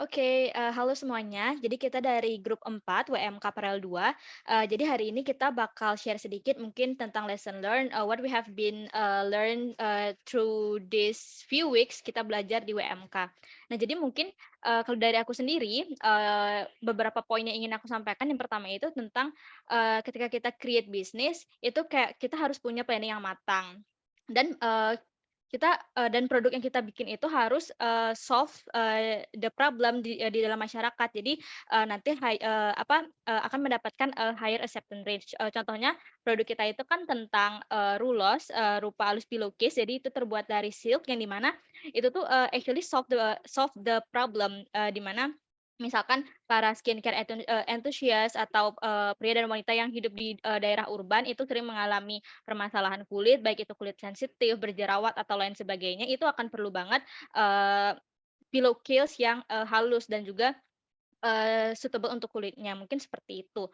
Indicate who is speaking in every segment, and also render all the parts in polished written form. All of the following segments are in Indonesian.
Speaker 1: Oke, halo semuanya. Jadi kita dari grup 4 WMK Parel 2. Jadi hari ini kita bakal share sedikit mungkin tentang lesson learn, what we have been, learn, through this few weeks kita belajar di WMK. Nah, jadi mungkin, kalau dari aku sendiri, beberapa poin yang ingin aku sampaikan, yang pertama itu tentang, ketika kita create bisnis, itu kayak kita harus punya planning yang matang. Dan, dan produk yang kita bikin itu harus, solve, the problem di dalam masyarakat. Jadi, nanti akan mendapatkan, higher acceptance rate. Contohnya produk kita itu kan tentang, rulos, rupa alus pilukis, jadi itu terbuat dari silk yang di mana itu tuh, actually solve the problem, di mana misalkan para skincare enthusiast atau, pria dan wanita yang hidup di, daerah urban itu sering mengalami permasalahan kulit, baik itu kulit sensitif, berjerawat, atau lain sebagainya, itu akan perlu banget, eee, pillowcase yang, halus dan juga, suitable untuk kulitnya, mungkin seperti itu.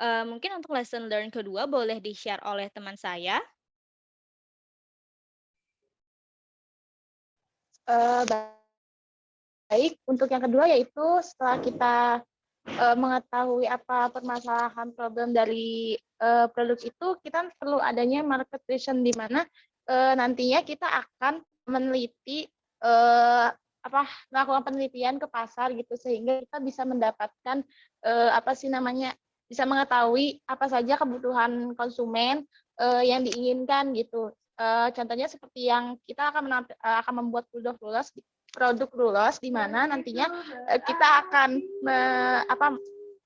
Speaker 1: Mungkin untuk lesson learn kedua boleh di-share oleh teman saya.
Speaker 2: Eee, Baik, untuk yang kedua yaitu setelah kita, mengetahui apa permasalahan problem dari, produk itu, kita perlu adanya market research di mana, nantinya kita akan meneliti, melakukan penelitian ke pasar gitu, sehingga kita bisa mendapatkan, bisa mengetahui apa saja kebutuhan konsumen, yang diinginkan gitu. Contohnya seperti yang kita akan membuat produk rulos di mana nantinya, kita akan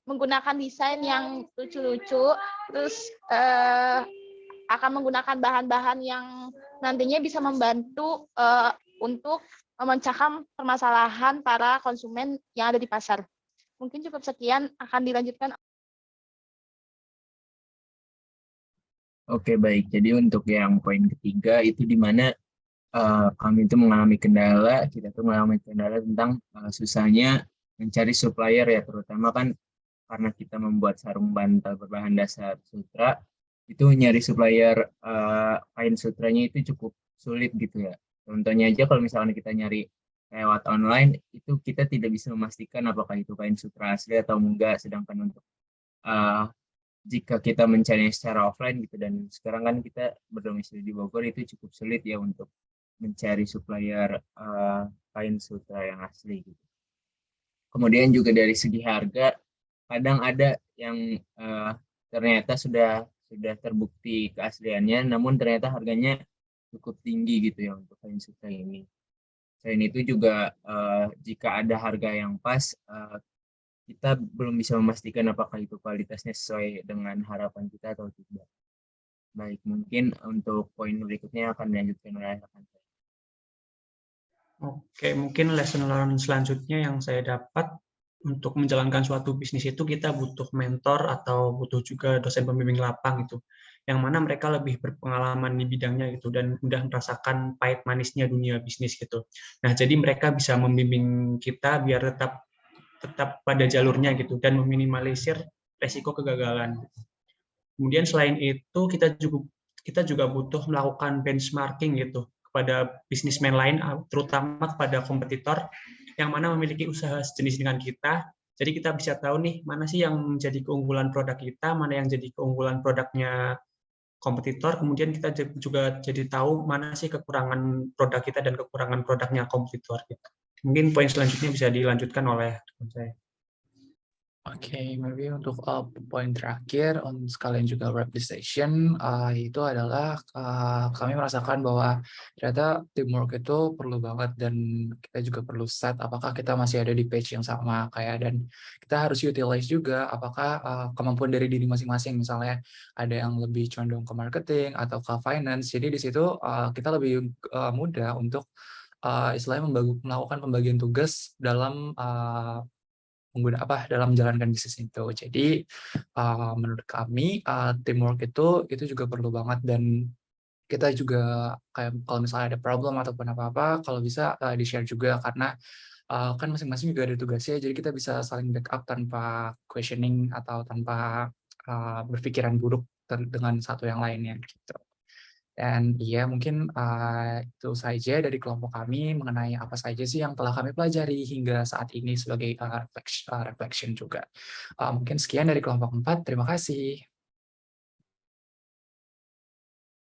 Speaker 2: menggunakan desain yang lucu-lucu, terus, akan menggunakan bahan-bahan yang nantinya bisa membantu, untuk memecahkan permasalahan para konsumen yang ada di pasar. Mungkin cukup sekian, akan dilanjutkan.
Speaker 3: Oke, baik. Jadi untuk yang poin ketiga itu di mana kami itu mengalami kendala, kita tuh mengalami kendala tentang susahnya mencari supplier ya, terutama kan karena kita membuat sarung bantal berbahan dasar sutra, itu nyari supplier kain sutranya itu cukup sulit gitu ya. Contohnya aja kalau misalnya kita nyari lewat online, itu kita tidak bisa memastikan apakah itu kain sutra asli atau enggak, sedangkan untuk eh, jika kita mencari secara offline gitu, dan sekarang kan kita berdomisili di Bogor, itu cukup sulit ya untuk mencari supplier kain sutra yang asli gitu. Kemudian juga dari segi harga, kadang ada yang ternyata sudah terbukti keasliannya, namun ternyata harganya cukup tinggi gitu ya untuk kain sutra ini. Selain itu juga jika ada harga yang pas, kita belum bisa memastikan apakah itu kualitasnya sesuai dengan harapan kita atau tidak. Baik, mungkin untuk poin berikutnya akan dilanjutkan oleh rekan saya.
Speaker 4: Oke, mungkin lesson learn selanjutnya yang saya dapat untuk menjalankan suatu bisnis itu kita butuh mentor atau butuh juga dosen pembimbing lapang itu, yang mana mereka lebih berpengalaman di bidangnya gitu dan udah merasakan pahit manisnya dunia bisnis gitu. Nah, jadi mereka bisa membimbing kita biar tetap tetap pada jalurnya gitu dan meminimalisir resiko kegagalan. Kemudian selain itu kita juga butuh melakukan benchmarking gitu kepada bisnismen lain, terutama kepada kompetitor yang mana memiliki usaha sejenis dengan kita. Jadi kita bisa tahu nih mana sih yang menjadi keunggulan produk kita, mana yang jadi keunggulan produknya kompetitor. Kemudian kita juga jadi tahu mana sih kekurangan produk kita dan kekurangan produknya kompetitor. Gitu. Mungkin poin selanjutnya bisa dilanjutkan oleh teman saya.
Speaker 5: Oke, maybe untuk poin terakhir, sekalian juga representation, itu adalah kami merasakan bahwa ternyata teamwork itu perlu banget dan kita juga perlu set apakah kita masih ada di page yang sama kayak, dan kita harus utilize juga apakah kemampuan dari diri masing-masing, misalnya ada yang lebih condong ke marketing atau ke finance, jadi di situ kita lebih mudah untuk istilahnya melakukan pembagian tugas dalam dalam menjalankan bisnis itu. Jadi menurut kami teamwork itu juga perlu banget, dan kita juga kayak kalau misalnya ada problem ataupun apa-apa, kalau bisa di-share juga karena kan masing-masing juga ada tugasnya, jadi kita bisa saling backup tanpa questioning atau tanpa berpikiran buruk dengan satu yang lainnya gitu. Dan iya mungkin itu saja dari kelompok kami mengenai apa saja sih yang telah kami pelajari hingga saat ini sebagai reflection juga. Mungkin sekian dari kelompok 4. Terima kasih.